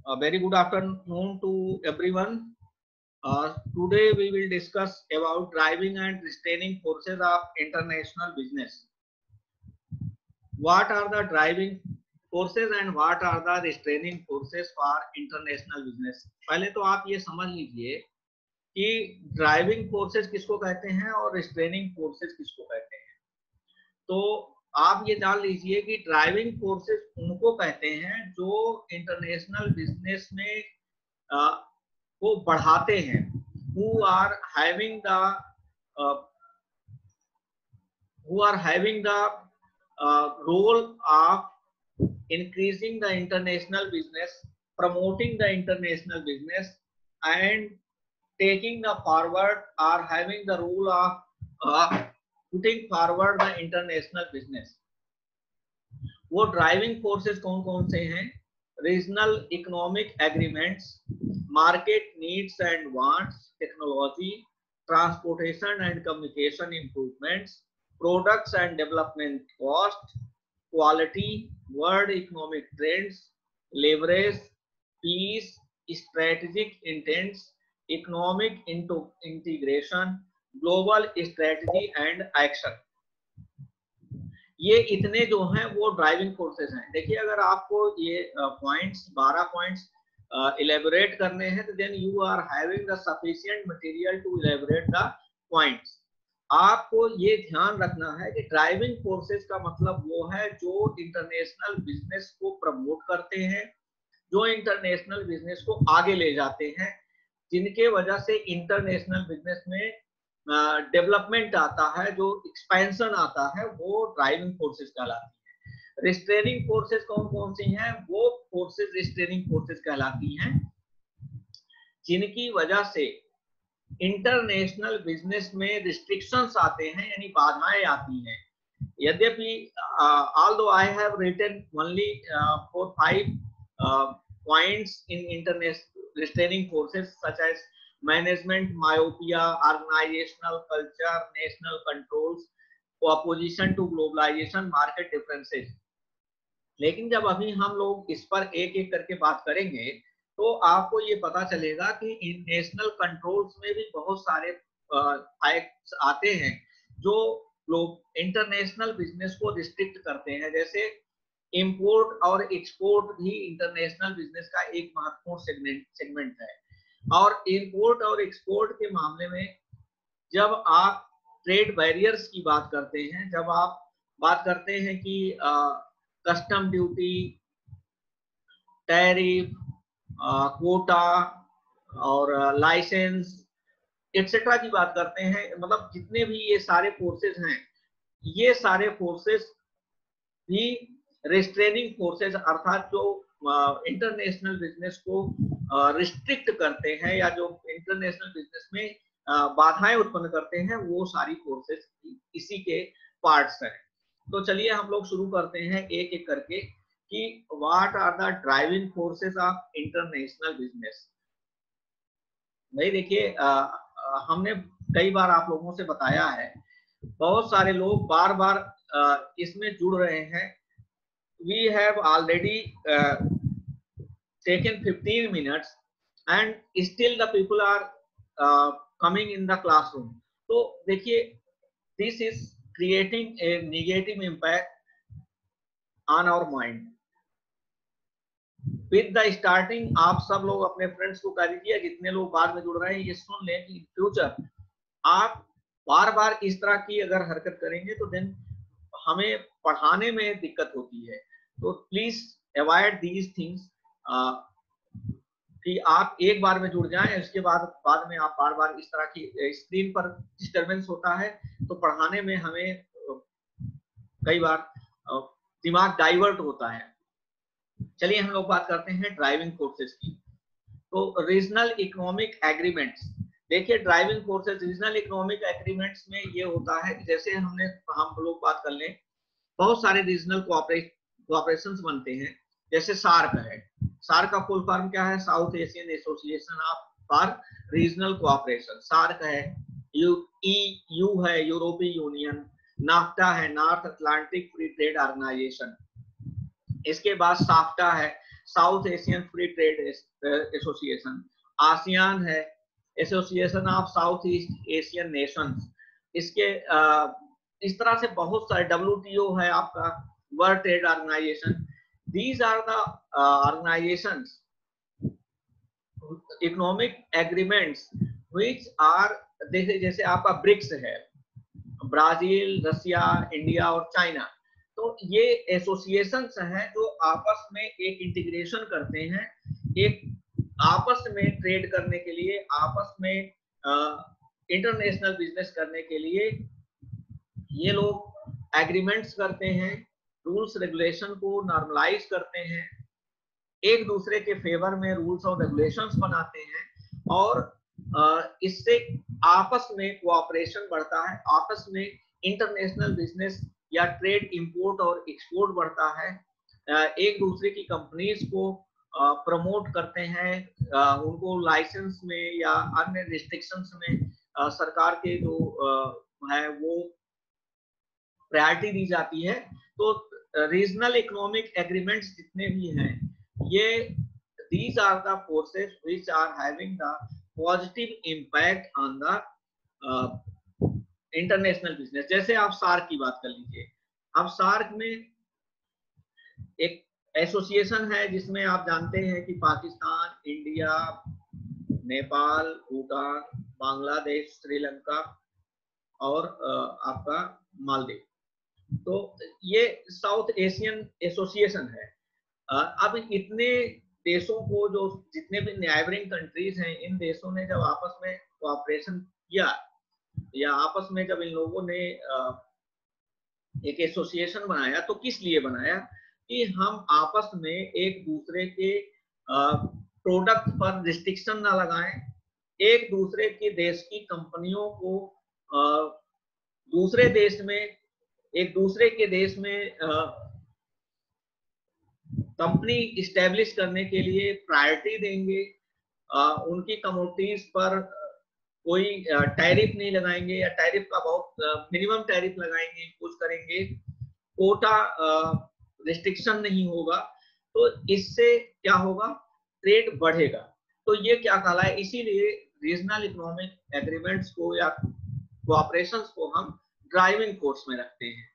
A very good afternoon to everyone. Today we will discuss about driving and restraining forces of international business. What are the driving forces and what are the restraining forces for international business? पहले तो आप ये समझ लीजिए कि driving forces किसको कहते हैं और रिस्ट्रेनिंग फोर्सेस किसको कहते हैं। तो आप ये जान लीजिए कि ड्राइविंग फोर्सेस उनको कहते हैं जो इंटरनेशनल बिजनेस में को बढ़ाते हैं, who are having the role of increasing the international business, promoting the international business and taking the forward or having the role of putting forward the international business. वो driving forces कौन कौन से हैं? Regional economic agreements, market needs and wants, technology, transportation and communication improvements, products and development cost, quality, world economic trends, leverage, peace, strategic intents, economic integration, global strategy and action. ये इतने जो हैं वो driving forces हैं। देखिए, अगर आपको ये पॉइंट्स 12 पॉइंट्स इलेबोरेट करने हैं तो then you are having the sufficient material to elaborate the points. आपको ये ध्यान रखना है कि ड्राइविंग फोर्सेस का मतलब वो है जो इंटरनेशनल बिजनेस को प्रमोट करते हैं, जो इंटरनेशनल बिजनेस को आगे ले जाते हैं, जिनके वजह से इंटरनेशनल बिजनेस में डेवलपमेंट आता है, जो एक्सपेंशन आता है, वो ड्राइविंग फोर्सेस कहलाती है। रिस्ट्रेनिंग फोर्सेस कौन कौन सी हैं? वो फोर्सेस रिस्ट्रेनिंग फोर्सेस कहलाती हैं जिनकी वजह से इंटरनेशनल बिजनेस में रिस्ट्रिक्शंस आते हैं, यानी बाधाएं आती हैं। यद्यपि although I have written only 4-5 points in international restraining forces such as management, myopia, organisational culture, national controls, opposition to globalisation, market differences, लेकिन जब अभी हम लोग इस पर एक एक करके बात करेंगे तो आपको ये पता चलेगा कि नेशनल कंट्रोल्स में भी बहुत सारे एक्ट्स आते हैं जो लोग इंटरनेशनल बिजनेस को रिस्ट्रिक्ट करते हैं। जैसे इंपोर्ट और एक्सपोर्ट भी इंटरनेशनल बिजनेस का एक महत्वपूर्ण सेगमेंट है। और इंपोर्ट और एक्सपोर्ट के मामले में जब आप ट्रेड बैरियर्स की बात करते हैं, जब आप बात करते हैं कि कस्टम ड्यूटी, टैरिफ, कोटा और लाइसेंस एक्सेट्रा की बात करते हैं, मतलब जितने भी ये सारे फोर्सेस हैं, ये सारे फोर्सेस भी रिस्ट्रेनिंग फोर्सेस अर्थात जो इंटरनेशनल बिजनेस को रिस्ट्रिक्ट करते हैं या जो इंटरनेशनल बिजनेस में बाधाएं उत्पन्न करते हैं, वो सारी फोर्सेस इसी के पार्ट्स हैं। तो चलिए हम लोग शुरू करते हैं एक एक करके कि what are the driving forces of international business. भाई देखिए, हमने कई बार आप लोगों से बताया है, बहुत सारे लोग बार बार इसमें जुड़ रहे हैं। We have already taken 15 minutes and still the people are coming in the classroom. तो देखिए, this is creating a negative impact on our mind. With the starting, आप सब लोग अपने फ्रेंड्स को कह दीजिए, जितने लोग बाद में जुड़ रहे हैं ये सुन लें कि फ्यूचर आप बार बार इस तरह की अगर हरकत करेंगे तो देन हमें पढ़ाने में दिक्कत होती है। तो प्लीज अवॉइड दीज थिंग्स कि आप एक बार में जुड़ जाएं, उसके बाद में आप बार बार इस तरह की स्क्रीन पर डिस्टरबेंस होता है तो पढ़ाने में हमें कई बार दिमाग डाइवर्ट होता है। चलिए हम लोग बात करते हैं ड्राइविंग फोर्सेस की। तो रीजनल इकोनॉमिक एग्रीमेंट्स, देखिए driving forces regional economic agreements में ये होता है कि जैसे हम लोग बात कर लें, बहुत सारे रीजनल कोऑपरेशंस बनते हैं। जैसे सार्क है, सार्क का फुल फॉर्म क्या है? South Asian Association of for Regional Cooperation. SAARC है, यू है, यूरोपीय यूनियन, नाफ्टा है, North Atlantic Free Trade Organization, इसके बाद साफ्टा है, South Asian Free Trade Association, ASEAN है, Association of South East Asian Nations, इसके इस तरह से बहुत सारे, WTO है आपका, World Trade Organization. These are the organizations, economic agreements which are, जैसे आपका ब्रिक्स है, ब्राजील, रसिया, इंडिया और चाइना, तो ये एसोसिएशंस हैं जो आपस में एक इंटीग्रेशन करते हैं, एक आपस में ट्रेड करने के लिए, आपस में इंटरनेशनल बिजनेस करने के लिए ये लोग एग्रीमेंट्स करते हैं, रूल्स रेगुलेशन को नॉर्मलाइज करते हैं, एक दूसरे के फेवर में रूल्स और रेगुलेशंस बनाते हैं, और इससे आपस में कोऑपरेशन बढ़ता है, आपस में इंटरनेशनल बिजनेस या ट्रेड इंपोर्ट और एक्सपोर्ट बढ़ता है, एक दूसरे की कंपनीज को प्रमोट करते हैं, उनको लाइसेंस में या अन्य रिस्ट्रिक्शंस में सरकार के जो है वो प्रायोरिटी दी जाती है। तो रीजनल इकोनॉमिक एग्रीमेंट्स जितने भी हैं, ये these are the forces which are having the positive impact on the international business. जैसे आप सार्क की बात कर लीजिए, अब सार्क में एक एसोसिएशन है जिसमें आप जानते हैं कि पाकिस्तान, इंडिया, नेपाल, भूटान, बांग्लादेश, श्रीलंका और आपका मालदीव, तो ये साउथ एशियन एसोसिएशन है। अब इतने देशों को, जो जितने भी नेबरिंग कंट्रीज हैं, इन देशों ने जब आपस में कोऑपरेशन किया या आपस में जब इन लोगों ने एक एसोसिएशन बनाया, तो किस लिए बनाया कि हम आपस में एक दूसरे के प्रोडक्ट पर रिस्ट्रिक्शन ना लगाएं, एक दूसरे के देश की कंपनियों को दूसरे देश में, एक दूसरे के देश में कंपनी इस्टेब्लिश करने के लिए प्रायोरिटी देंगे, उनकी कमोडिटीज पर कोई टैरिफ नहीं लगाएंगे या टैरिफ का बहुत मिनिमम टैरिफ लगाएंगे, कुछ करेंगे, कोटा रिस्ट्रिक्शन नहीं होगा, तो इससे क्या होगा, ट्रेड बढ़ेगा। तो ये क्या कहलाए, इसीलिए रीजनल इकोनॉमिक एग्रीमेंट्स को या कोऑपरेशंस को हम ड्राइविंग फोर्स में रखते हैं।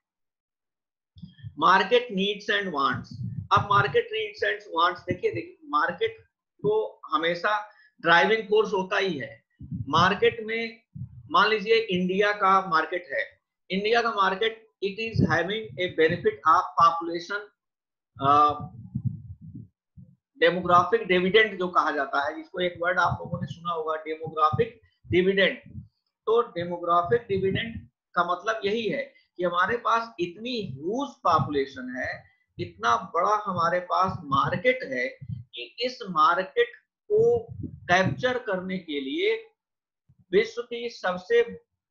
मार्केट नीड्स एंड वांट्स, अब मार्केट नीड्स एंड वांट्स देखिए मार्केट तो हमेशा ड्राइविंग फोर्स होता ही है। मार्केट में मान लीजिए इंडिया का मार्केट है, इंडिया का market it is having a benefit of population, demographic dividend जो कहा जाता है, जिसको एक वर्ड आप लोगों ने सुना होगा, डेमोग्राफिक डिविडेंड। तो डेमोग्राफिक डिविडेंड का मतलब यही है कि हमारे पास इतनी ह्यूज पॉपुलेशन है, इतना बड़ा हमारे पास मार्केट है कि इस मार्केट को कैप्चर करने के लिए विश्व की सबसे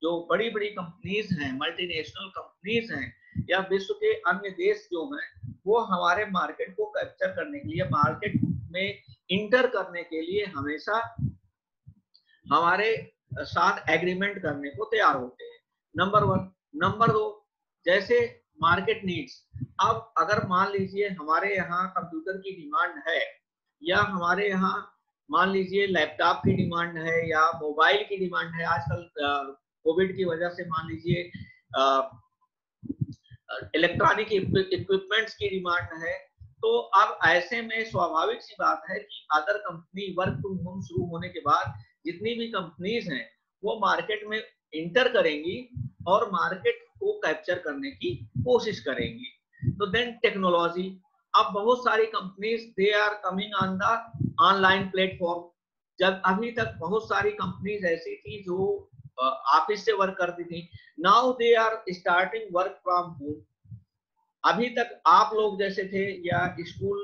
जो बड़ी बड़ी कंपनीज हैं, मल्टीनेशनल कंपनीज हैं, या विश्व के अन्य देश जो हैं, वो हमारे मार्केट को कैप्चर करने के लिए, मार्केट में इंटर करने के लिए हमेशा हमारे साथ एग्रीमेंट करने को तैयार होते हैं। नंबर 1। नंबर 2, जैसे मार्केट नीड्स, अब अगर मान लीजिए हमारे यहाँ कंप्यूटर की डिमांड है, या हमारे यहाँ मान लीजिए लैपटॉप की डिमांड है, या मोबाइल की डिमांड है, आजकल कोविड की वजह से मान लीजिए इलेक्ट्रॉनिक इक्विपमेंट्स की डिमांड है, तो अब ऐसे में स्वाभाविक सी बात है कि other company work from home शुरू होने के बाद जितनी भी कंपनीज हैं वो मार्केट में इंटर करेंगी और मार्केट को कैप्चर करने की कोशिश करेंगी। तो देन टेक्नोलॉजी, अब बहुत सारी companies they are coming on the online platform. जब अभी तक बहुत सारी कंपनीज ऐसी थी जो ऑफिस से वर्क करती थी, now they are starting work from home. अभी तक आप लोग जैसे थे या स्कूल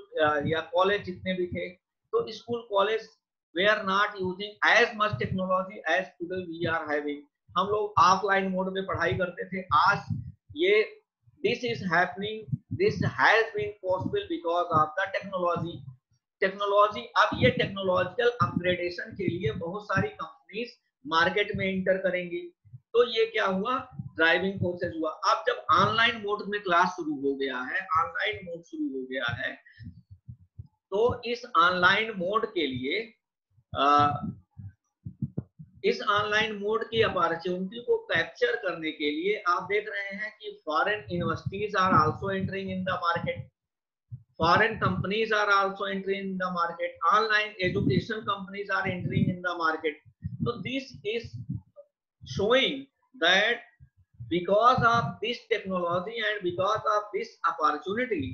या कॉलेज जितने भी थे, तो school college we are not using as much technology as today we are having. हम लोग ऑफलाइन मोड में पढ़ाई करते थे। आज ये this is happening, this has been possible because of the technology. अब ये टेक्नोलॉजिकल अपग्रेडेशन के लिए बहुत सारी कंपनीज मार्केट में इंटर करेंगी। तो ये क्या हुआ, ड्राइविंग फोर्सेस हुआ। अब जब ऑनलाइन मोड में क्लास शुरू हो गया है, ऑनलाइन मोड शुरू हो गया है, तो इस ऑनलाइन मोड के लिए इस ऑनलाइन मोड की अपॉर्चुनिटी को कैप्चर करने के लिए आप देख रहे हैं कि foreign universities are also entering in the market, foreign companies are also entering in the market, online education companies are entering in the market. So this is showing that because of this technology and because of this opportunity,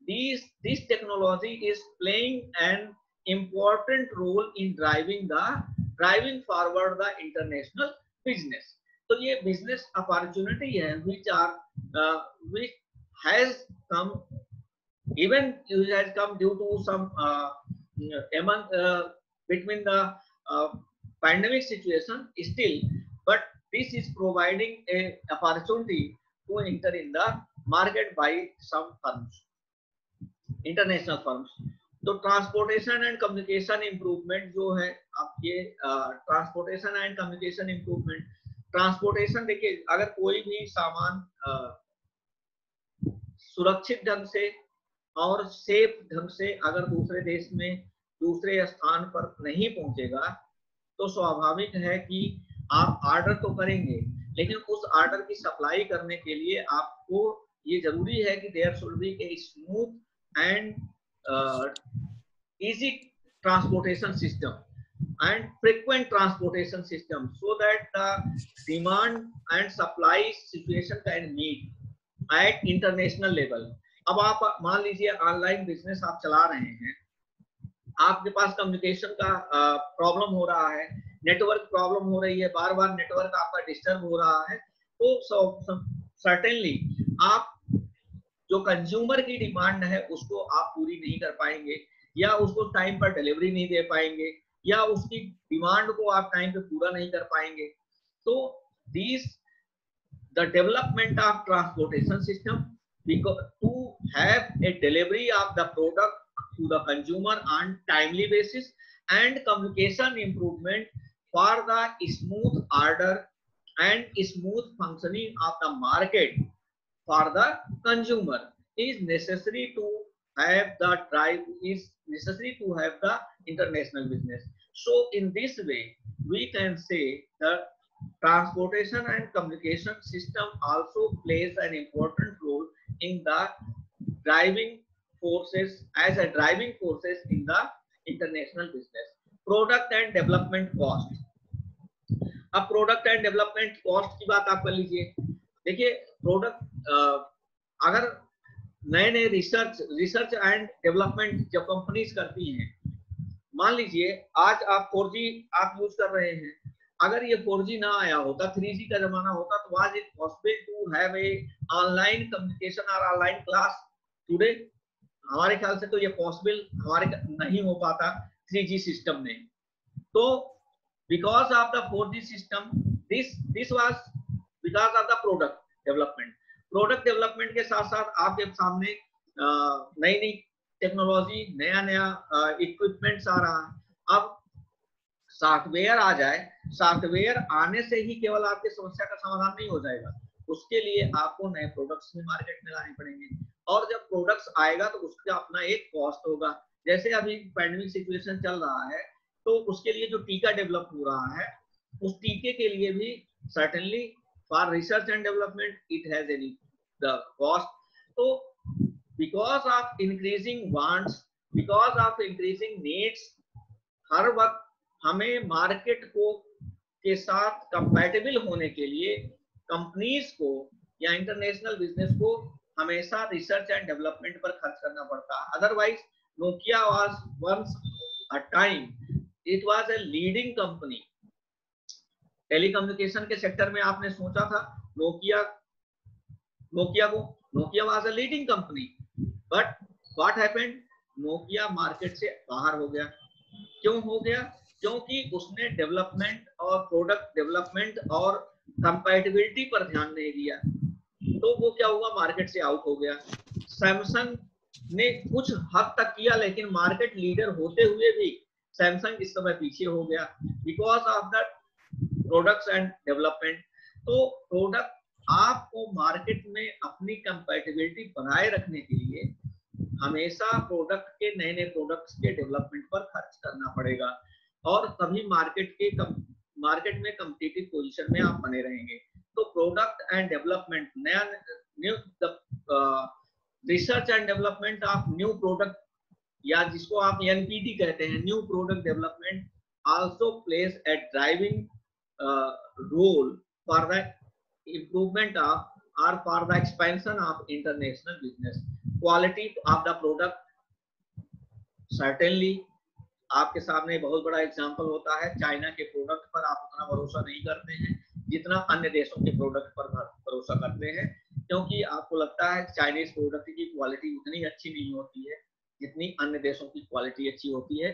this technology is playing an important role in driving forward the international business. तो ये business opportunity है which has come, even it has come due to some among between the pandemic situation still, but this is providing a opportunity to enter in the market by some firms, international firms. तो transportation and communication improvement जो है, आप ये transportation and communication improvement, transportation देखिए, अगर कोई भी सामान सुरक्षित ढंग से और सेफ ढंग से अगर दूसरे देश में दूसरे स्थान पर नहीं पहुंचेगा, तो स्वाभाविक है कि आप ऑर्डर तो करेंगे, लेकिन उस ऑर्डर की सप्लाई करने के लिए आपको ये जरूरी है कि there should be a smooth and easy transportation system and frequent transportation system, so that the demand and supply situation can meet at international level. अब आप मान लीजिए ऑनलाइन बिजनेस आप चला रहे हैं, आपके पास कम्युनिकेशन का प्रॉब्लम हो रहा है, नेटवर्क प्रॉब्लम हो रही है, बार बार नेटवर्क आपका डिस्टर्ब हो रहा है, तो सर्टेनली आप जो कंज्यूमर की डिमांड है उसको आप पूरी नहीं कर पाएंगे, या उसको टाइम पर डिलीवरी नहीं दे पाएंगे, या उसकी डिमांड को आप टाइम पे पूरा नहीं कर पाएंगे। तो this the development of transportation system to have a delivery of the product to the consumer on timely basis, and communication improvement for the smooth order and smooth functioning of the market for the consumer is necessary to have the international business. So in this way we can say the transportation and communication system also plays an important role in the driving forces in the international business. Product and development cost. अब product and development cost की बात आप कर लीजिए। देखिए product अगर नए नए रिसर्च एंड डेवलपमेंट जब कंपनीज करती हैं, मान लीजिए आज आप 4G आप यूज कर रहे हैं, अगर ये 4G ना आया होता, 3G का जमाना होता, तो was it possible to have a online communication और ऑनलाइन क्लास टुडे? हमारे ख्याल से तो ये पॉसिबल हमारे नहीं हो पाता 3G सिस्टम में। तो because of the 4G system, this was because of the product development के साथ साथ आपके सामने नई नई टेक्नोलॉजी, नया इक्विपमेंट्स आ रहा है। अब सॉफ्टवेयर आ जाए, सॉफ्टवेयर आने से ही केवल आपकी समस्या का समाधान नहीं हो जाएगा, उसके लिए आपको नए प्रोडक्ट्स भी मार्केट में लाने पड़ेंगे, और जब प्रोडक्ट्स आएगा तो उसका अपना एक कॉस्ट होगा। जैसे अभी पैंडेमिक सिचुएशन चल रहा है, तो उसके लिए जो टीका डेवलप हो रहा है, उस टीके के लिए भी certainly for research and development it has any the cost. तो because of increasing wants, because of increasing needs, हर वक्त हमें मार्केट को के साथ कंपैटिबल होने के लिए कंपनीज को या इंटरनेशनल बिजनेस को हमेशा रिसर्च एंड डेवलपमेंट पर खर्च करना पड़ता है। Otherwise Nokia was once a time it was a leading company. Telecommunication के सेक्टर में आपने सोचा था Nokia was a leading company, but what happened? Nokia market से बाहर हो गया। क्यों हो गया? क्योंकि उसने डेवलपमेंट और प्रोडक्ट डेवलपमेंट और कंपैटिबिलिटी पर ध्यान नहीं दिया, तो वो क्या हुआ? मार्केट से आउट हो गया। सैमसंग ने कुछ हद तक किया, लेकिन मार्केट लीडर होते हुए भी सैमसंग इस समय पीछे हो गया because of the products and development. तो प्रोडक्ट आपको मार्केट में अपनी कंपैटिबिलिटी बनाए रखने के लिए हमेशा प्रोडक्ट के नए नए प्रोडक्ट्स के डेवलपमेंट पर खर्च करना पड़ेगा, और तभी मार्केट में कम्पिटिटिव पोजीशन में आप बने रहेंगे। तो प्रोडक्ट एंड डेवलपमेंट, नया new research and development of new product, या जिसको आप एनपीडी कहते हैं, new product development, also place a driving role for the improvement of or for the expansion of international business. Quality of the product, certainly आपके सामने बहुत बड़ा example होता है, चाइना के प्रोडक्ट पर आप उतना भरोसा नहीं करते हैं जितना अन्य देशों के प्रोडक्ट पर भरोसा करते हैं, क्योंकि आपको लगता है चाइनीज प्रोडक्ट की क्वालिटी उतनी अच्छी नहीं होती है जितनी अन्य देशों की क्वालिटी अच्छी होती है।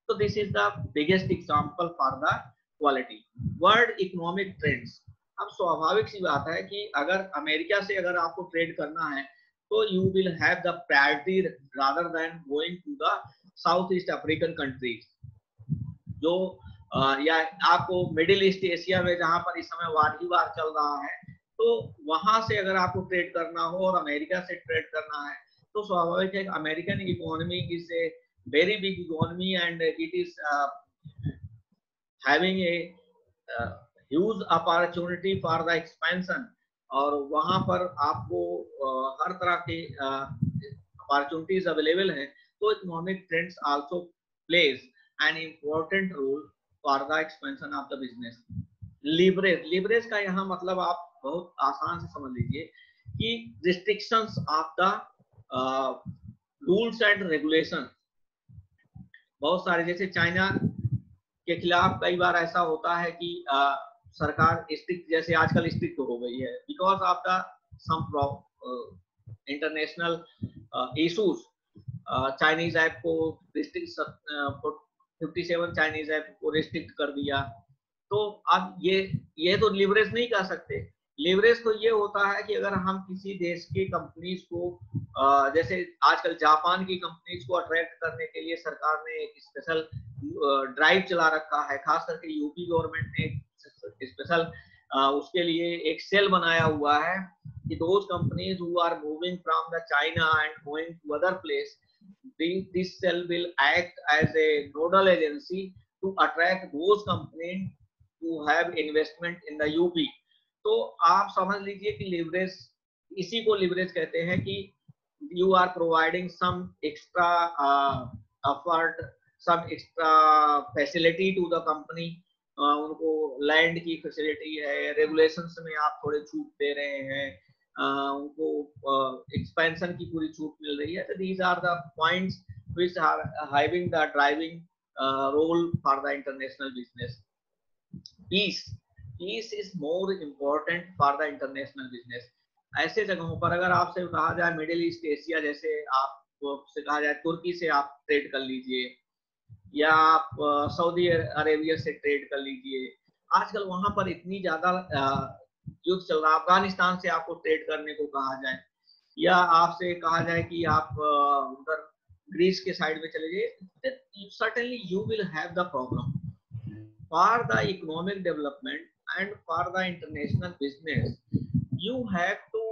तो this is the biggest example for the quality. World economic trends, अब स्वाभाविक सी बात है कि अगर अमेरिका से अगर आपको ट्रेड करना है तो you will have the priority rather than going to the south east African countries, जो या आपको मिडिल ईस्ट एशिया में जहां पर इस समय वार ही वार चल रहा है, तो वहां से अगर आपको ट्रेड करना हो और अमेरिका से ट्रेड करना है तो स्वाभाविक है American economy is a very big economy and it is having a huge opportunity for the expansion, और वहां पर आपको हर तरह के अपॉर्चुनिटीज अवेलेबल हैं। तो economic trends also plays an important role for the expansion of the business. Leverage, leverage का यहाँ मतलब आप बहुत आसान से समझ लीजिए कि restrictions of the rules and regulation, बहुत सारे, जैसे चाइना के खिलाफ कई बार ऐसा होता है कि सरकार स्ट्रिक्ट, जैसे आजकल स्ट्रिक्ट हो गई है because of the some international issues. Chinese app को रिस्ट्रिक्ट, 57 चाइनीज ऐप को रिस्ट्रिक्ट कर दिया। तो अब ये तो लिवरेज नहीं कर सकते। लिवरेज तो ये होता है कि अगर हम किसी देश की कंपनीज को, जैसे आजकल जापान की कंपनीज को अट्रैक्ट करने के लिए सरकार ने एक स्पेशल ड्राइव चला रखा है, खास करके यूपी गवर्नमेंट ने स्पेशल उसके लिए एक सेल बनाया हुआ है कि those companies who are moving from the China and going to other place, this cell will act as a nodal agency to attract those companies who have investment in the UP। तो आप समझ लीजिए कि leverage, इसी को leverage कहते हैं कि you are providing some extra effort, some extra facility to the company। उनको लैंड की फैसिलिटी है, रेगुलेशंस में आप थोड़े छूट दे रहे हैं, उनको एक्सपेंशन की पूरी छूट मिल रही है। तो these are the points which are having the driving role for the international business। Peace is more important for the international business। ऐसे जगहों पर अगर आपसे कहा जाए मिडिल ईस्ट एशिया, जैसे आपसे कहा जाए तुर्की से आप ट्रेड कर लीजिए या आप सऊदी अरेबिया से ट्रेड कर लीजिए, आजकल वहां पर इतनी ज्यादा युद्ध चल रहा है। अफगानिस्तान से आपको ट्रेड करने को कहा जाए या आपसे कहा जाए कि आप उधर ग्रीस के साइड में चले जाइए, certainly you will have the problem। For the economic development and for the international business, you have to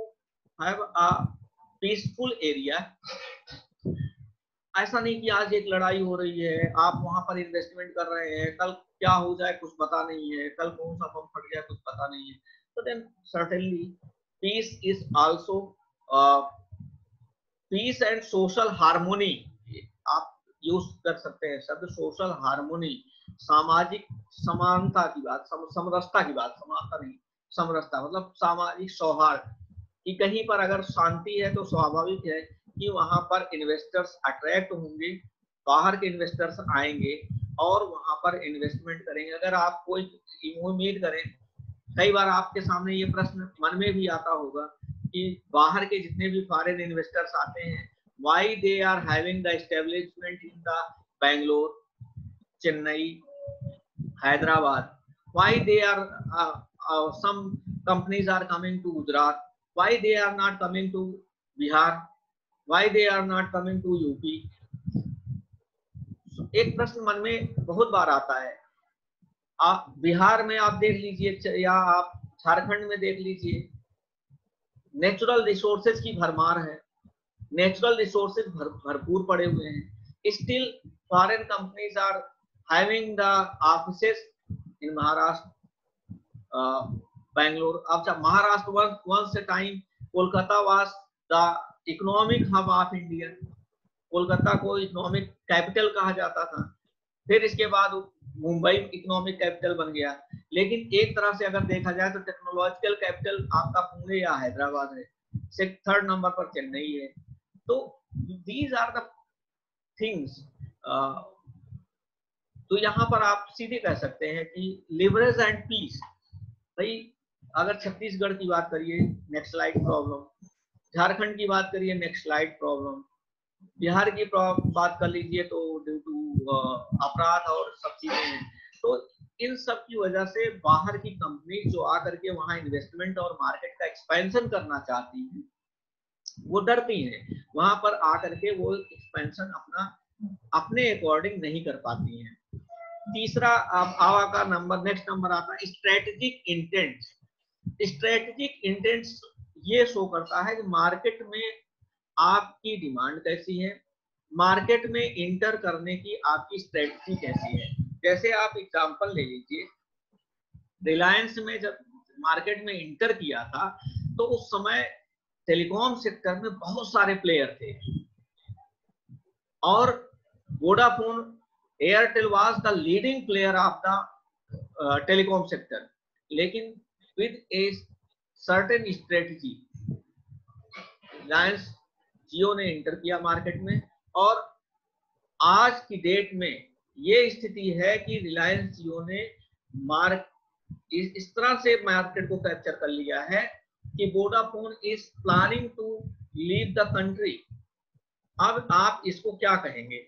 have a peaceful area। ऐसा नहीं कि आज एक लड़ाई हो रही है, आप वहां पर इन्वेस्टमेंट कर रहे हैं, कल क्या हो जाए कुछ पता नहीं है, कल कौन सा बम फट जाए कुछ पता नहीं है। तो then certainly peace is also peace and social harmony, आप यूज कर सकते हैं शब्द सोशल हार्मोनी, सामाजिक समानता की बात, समरसता की बात, समानता नहीं समरसता, मतलब सामाजिक सौहार्द कि कहीं पर अगर शांति है तो स्वाभाविक है कि वहां पर इन्वेस्टर्स अट्रैक्ट होंगे, बाहर के इन्वेस्टर्स आएंगे और वहां पर इन्वेस्टमेंट करेंगे। अगर आप कोई उम्मीद करें, कई बार आपके सामने ये प्रश्न मन में भी आता होगा कि बाहर के जितने भी फॉरेन इन्वेस्टर्स आते हैं, why they are having the establishment in the Bangalore, Chennai, Hyderabad, why they are some companies are coming to Gujarat, why they are not coming to Bihar, why they are not coming to UP। एक प्रश्न मन में बहुत बार आता है। आप बिहार में आप देख लीजिए या आप झारखंड में देख लीजिए, नेचुरल रिसोर्सेज की भरमार है, नेचुरल रिसोर्सेज भरपूर पड़े हुए हैं। Still foreign companies are having the offices in Maharashtra, Bangalore. अच्छा, Maharashtra once a time Kolkata was the economic hub of India. Kolkata को इकोनॉमिक कैपिटल कहा जाता था, फिर इसके बाद मुंबई इकोनॉमिक कैपिटल बन गया। लेकिन एक तरह से अगर देखा जाए तो टेक्नोलॉजिकल कैपिटल आपका पुणे या हैदराबाद है, थर्ड नंबर पर चेन्नई है। तो दीज आर द थिंग्स। तो यहाँ पर आप सीधे कह सकते हैं कि लिवरेज एंड पीस। भाई अगर छत्तीसगढ़ की बात करिए, नेक्स्ट स्लाइड प्रॉब्लम, झारखंड की बात करिए, नेक्स्ट स्लाइड प्रॉब्लम, बिहार की बात कर लीजिए तो ड्यू टू अपराध और सब चीजें हैं। तो इन सब की वजह से बाहर की कंपनी जो आकर के वहां इन्वेस्टमेंट और मार्केट का एक्सपेंशन करना चाहती हैं, वो डरती हैं, वहां पर आकर के वो एक्सपेंशन अपने अकॉर्डिंग नहीं कर पाती हैं। तीसरा आवा का नंबर, नेक्स्ट नंबर आता है स्ट्रेटेजिक इंटेंट। स्ट्रेटेजिक इंटेंट ये शो करता है कि मार्केट में आपकी डिमांड कैसी है, मार्केट में इंटर करने की आपकी स्ट्रेटजी कैसी है। जैसे आप एग्जांपल ले लीजिए, रिलायंस में जब मार्केट में इंटर किया था तो उस समय टेलीकॉम सेक्टर में बहुत सारे प्लेयर थे और Vodafone, Airtel was the leading player of the telecom sector. लेकिन with a certain strategy Reliance Jio ने इंटर किया मार्केट में, और आज की डेट में ये स्थिति है कि रिलायंस जियो ने इस तरह से मार्केट को कैप्चर कर लिया है कि Vodafone is planning to leave the country. अब आप इसको क्या कहेंगे,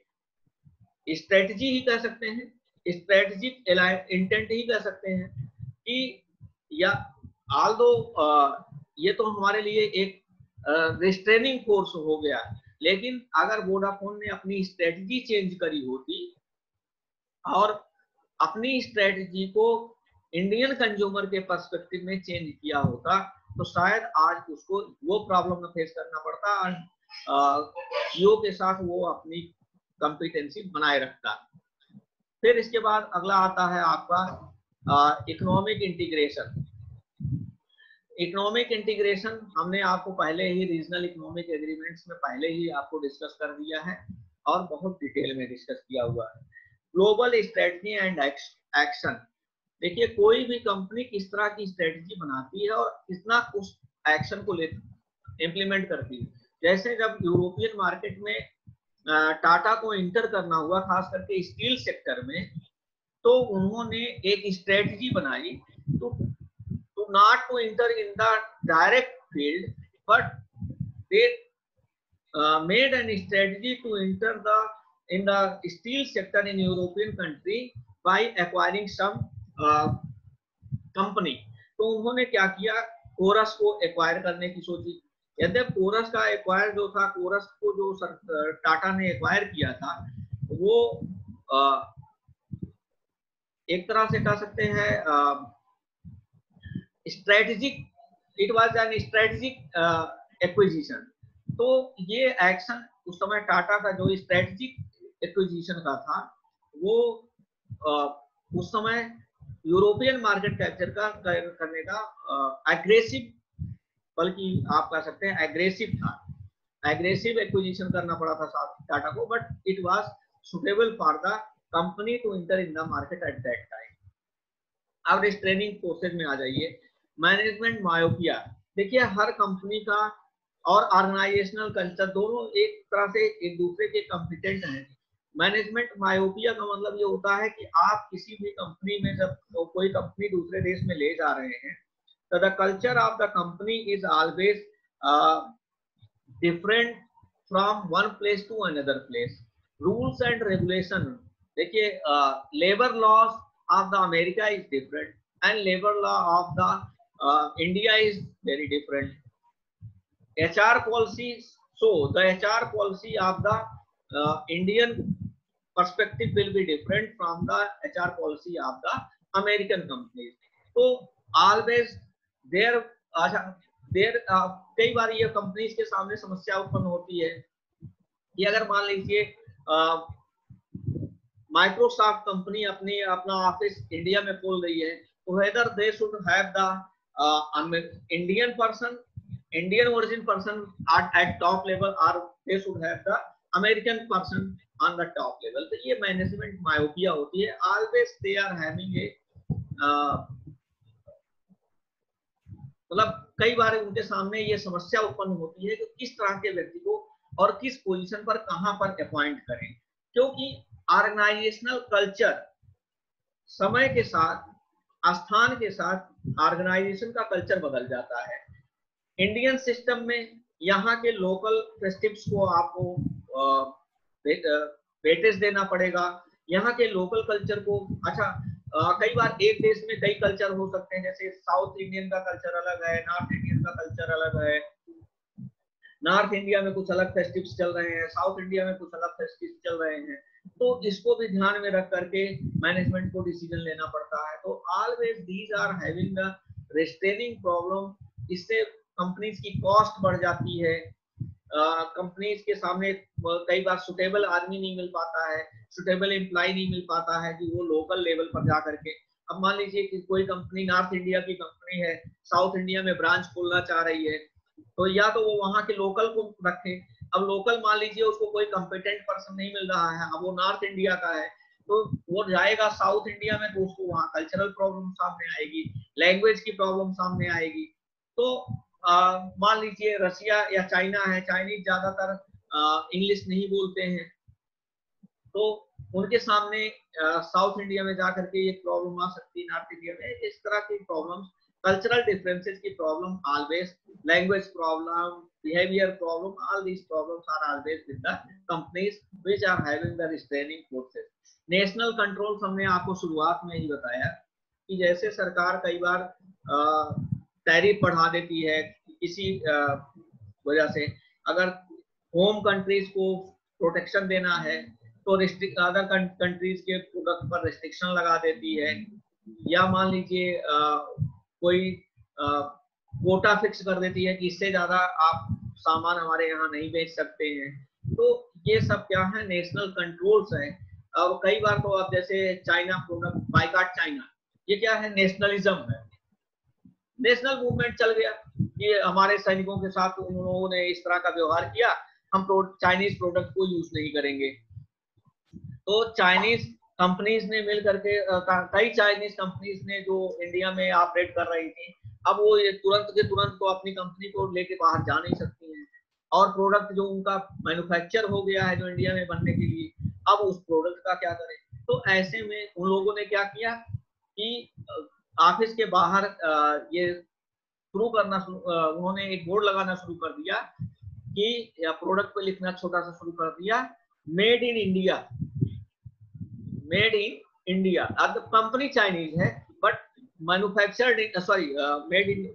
स्ट्रेटजी ही कह सकते हैं, स्ट्रेटजिक इंटेंट ही कह सकते हैं कि, या आल्दो ये तो हमारे लिए एक रिस्ट्रेनिंग फोर्स हो गया, लेकिन अगर वोडाफोन ने अपनी स्ट्रेटजी चेंज करी होती और अपनी स्ट्रेटजी को इंडियन कंज्यूमर के पर्सपेक्टिव में चेंज किया होता तो शायद आज उसको वो प्रॉब्लम न फेस करना पड़ता और जियो के साथ वो अपनी कॉम्पिटेंसी बनाए रखता। फिर इसके बाद अगला आता है आपका इकोनॉमिक इंटीग्रेशन। इकोनॉमिक इंटीग्रेशन हमने आपको पहले ही रीजनल इकोनॉमिक एग्रीमेंट्स में पहले ही आपको डिस्कस कर दिया है और बहुत डिटेल में डिस्कस किया हुआ है। Global strategy and action. देखिए कोई भी कंपनी किस तरह की स्ट्रेटजी बनाती है और कितना उस एक्शन को लेकर इम्प्लीमेंट करती है। जैसे जब यूरोपियन मार्केट में टाटा को इंटर करना हुआ, खास करके स्टील सेक्टर में, तो उन्होंने एक स्ट्रेटजी बनाई तो not to enter in the direct field, but they made a strategy to enter in the steel sector in European country by acquiring some company। तो उन्होंने क्या किया, कोरस को एक्वायर करने की सोची। यदि कोरस का एक्वायर जो था, कोरस को जो टाटा ने एक्वायर किया था, वो एक तरह से कह सकते हैं strategic, it was an strategic acquisition. तो ये एक्शन उस समय टाटा का जो स्ट्रेटेजिक एक्विजिशन का था, वो उस समय यूरोपियन मार्केट कैप्चर का करने का एग्रेसिव, बल्कि आप कह सकते हैं एग्रेसिव था, एग्रेसिव एक्विजिशन करना पड़ा था टाटा को, but it was suitable for the company to enter in the market at that time. अब इस ट्रेनिंग प्रोसेस में आ जाइए। Management myopia. देखिए हर कंपनी का और ऑर्गेनाइजेशनल कल्चर दोनों एक तरह से एक दूसरे के कॉम्पिटेंट हैं। मैनेजमेंट मायोपिया का मतलब ये होता है कि आप किसी भी कंपनी में जब कोई कंपनी दूसरे देश में ले जा रहे हैं तो the culture of the company is always different from one place to another place. Rules and regulation, देखिए labour laws of the America is different and labor law of the India is very different. HR policies, so the HR policy of the Indian perspective will be different from the HR policy of the American companies. So always there देर कई बार ये companies के सामने समस्या उत्पन्न होती है कि अगर मान लीजिए माइक्रोसॉफ्ट कंपनी अपना ऑफिस इंडिया में खोल रही है, तो whether they should have the Indian origin person at top level, or they should have the American person on the top level. तो ये मैनेजमेंट मायोपिया होती है. Always they are having a मतलब कई बार उनके सामने ये समस्या उत्पन्न होती है कि किस तरह के व्यक्ति को और किस पोजीशन पर कहां पर अपॉइंट करें, क्योंकि ऑर्गेनाइजेशनल कल्चर समय के साथ, स्थान के साथ ऑर्गेनाइजेशन का कल्चर बदल जाता है. इंडियन सिस्टम में यहाँ के लोकल फेस्टिव्स को आपको वेटेज देना पड़ेगा, यहाँ के लोकल कल्चर को. अच्छा, कई बार एक देश में कई कल्चर हो सकते हैं, जैसे साउथ इंडियन का कल्चर अलग है, नॉर्थ इंडियन का कल्चर अलग है. नॉर्थ इंडिया में कुछ अलग फेस्टिव्स चल रहे हैं, साउथ इंडिया में कुछ अलग फेस्टिव्स चल रहे हैं. तो इसको भी ध्यान में रख करके मैनेजमेंट को डिसीजन लेना पड़ता है. तो always these are having the restraining problem. इससे कंपनीज की कॉस्ट बढ़ जाती है. कंपनीज के सामने कई बार सुटेबल आदमी नहीं मिल पाता है, सुटेबल एम्प्लॉय नहीं मिल पाता है कि वो लोकल लेवल पर जा करके. अब मान लीजिए कि कोई कंपनी नॉर्थ इंडिया की कंपनी है, साउथ इंडिया में ब्रांच खोलना चाह रही है, तो या तो वो वहां के लोकल को रखे. अब लोकल मान लीजिए उसको कोई कॉम्पिटेंट पर्सन नहीं मिल रहा है, अब वो नॉर्थ इंडिया का है, तो वो जाएगा साउथ इंडिया में, तो उसको वहाँ कल्चरल प्रॉब्लम सामने आएगी, लैंग्वेज की प्रॉब्लम सामने आएगी. तो मान लीजिए रशिया या चाइना है, चाइनीज ज्यादातर इंग्लिश नहीं बोलते हैं, तो उनके सामने साउथ इंडिया में जाकर के ये प्रॉब्लम आ सकती है, नॉर्थ इंडिया में. इस तरह की प्रॉब्लम्स, कल्चरल डिफरेंसेस की problem always, language problem, behavior problem, all these problems are always with the companies which are having the restraining forces. National control हमने आपको शुरुआत में ही बताया कि जैसे सरकार कई बार टैरिफ बढ़ा देती है किसी वजह से. अगर होम कंट्रीज को प्रोटेक्शन देना है तो अदर कंट्रीज के प्रोडक्ट पर रिस्ट्रिक्शन लगा देती है, या मान लीजिए कोई कोटा फिक्स कर देती है कि इससे ज्यादा आप सामान हमारे यहाँ नहीं बेच सकते हैं. तो ये सब क्या है, नेशनल कंट्रोल्स हैं. अब कई बार तो आप जैसे चाइना प्रोडक्ट, बाइकाट चाइना, ये क्या है, नेशनलिज्म है. नेशनल मूवमेंट चल गया कि हमारे सैनिकों के साथ उन लोगों ने इस तरह का व्यवहार किया, हम चाइनीज प्रोडक्ट को यूज नहीं करेंगे. तो चाइनीज कंपनीज ने मिल करके, कई चाइनीज कंपनीज ने जो इंडिया में ऑपरेट कर रही थी, अब वो ये तुरंत के तुरंत तो अपनी कंपनी को लेके बाहर जा नहीं सकती हैं, और प्रोडक्ट जो उनका मैन्युफैक्चर हो गया है जो इंडिया में बनने के लिए, अब उस प्रोडक्ट का क्या करें. तो ऐसे में उन लोगों ने क्या किया कि ऑफिस के बाहर ये शुरू करना, उन्होंने एक बोर्ड लगाना शुरू कर दिया कि प्रोडक्ट पे लिखना छोटा सा शुरू कर दिया, made in India, made in India. अब कंपनी चाइनीज है but manufactured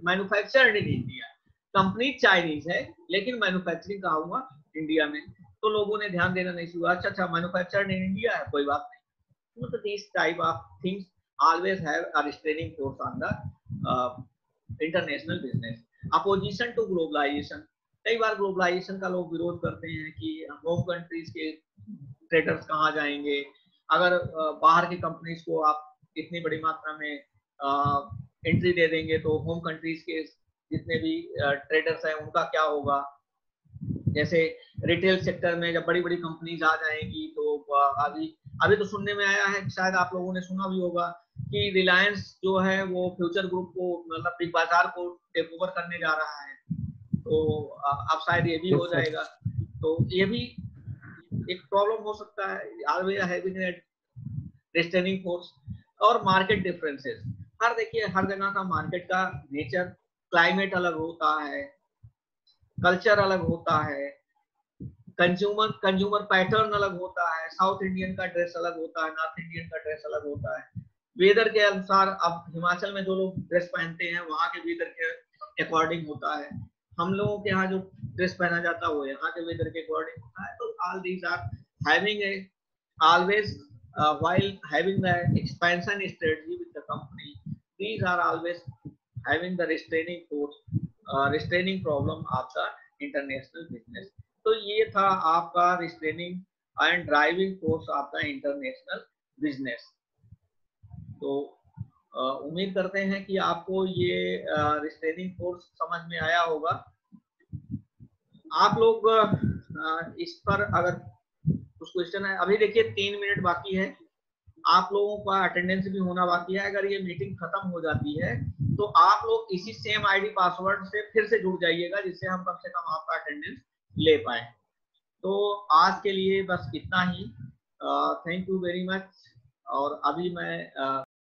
manufactured in India. Company Chinese है लेकिन मैन्युफैक्चरिंग कहाँ हुआ, इंडिया में. तो लोगों ने ध्यान देना नहीं शुरू, अच्छा मैन्युफैक्चर्ड इन इंडिया है, कोई बात नहीं. तो this type of things always have a restraining force on the international business. Opposition to globalization. कई बार ग्लोबलाइजेशन का लोग विरोध करते हैं कि होम कंट्रीज के ट्रेडर्स कहाँ जाएंगे, अगर बाहर की कंपनीज को आप इतनी बड़ी मात्रा में एंट्री दे देंगे तो होम कंट्रीज के जितने भी ट्रेडर्स हैं उनका क्या होगा. जैसे रिटेल सेक्टर में जब बड़ी बड़ी कंपनीज आ जाएंगी तो अभी तो सुनने में आया है, शायद आप लोगों ने सुना भी होगा कि रिलायंस जो है वो फ्यूचर ग्रुप को, मतलब बिग बाजार को टेक ओवर करने जा रहा है. तो अब शायद ये भी हो जाएगा, तो ये भी एक प्रॉब्लम हो सकता है. Always having a restraining force. और मार्केट डिफरेंसेस, देखिए हर जगह का मार्केट का नेचर, क्लाइमेट अलग होता है, कल्चर अलग होता है, कंज्यूमर पैटर्न अलग होता है. साउथ इंडियन का ड्रेस अलग होता है, नॉर्थ इंडियन का ड्रेस अलग होता है. वेदर के अनुसार, अब हिमाचल में जो लोग ड्रेस पहनते हैं वहां के वेदर के अकॉर्डिंग होता है, हम लोगों के यहाँ जो ड्रेस पहना जाता है वो यहाँ के वेदर के अकॉर्डिंग होता है. तो all these are having a always while having the expansion strategy with the company, these are always having the restraining force restraining problem आपका इंटरनेशनल बिजनेस। तो ये था आपका रिस्ट्रेनिंग एंड ड्राइविंग फोर्स आपका इंटरनेशनल बिजनेस। तो उम्मीद करते हैं कि आपको ये रिस्ट्रेनिंग फोर्स समझ में आया होगा। आप लोग इस पर अगर कुछ क्वेश्चन है, अभी देखिए 3 मिनट बाकी है, आप लोगों का अटेंडेंस भी होना बाकी है। अगर ये मीटिंग खत्म हो जाती है तो आप लोग इसी सेम आईडी पासवर्ड से फिर से जुड़ जाइएगा, जिससे हम कम से कम आपका अटेंडेंस ले पाए। तो आज के लिए बस इतना ही। Thank you very much. और अभी मैं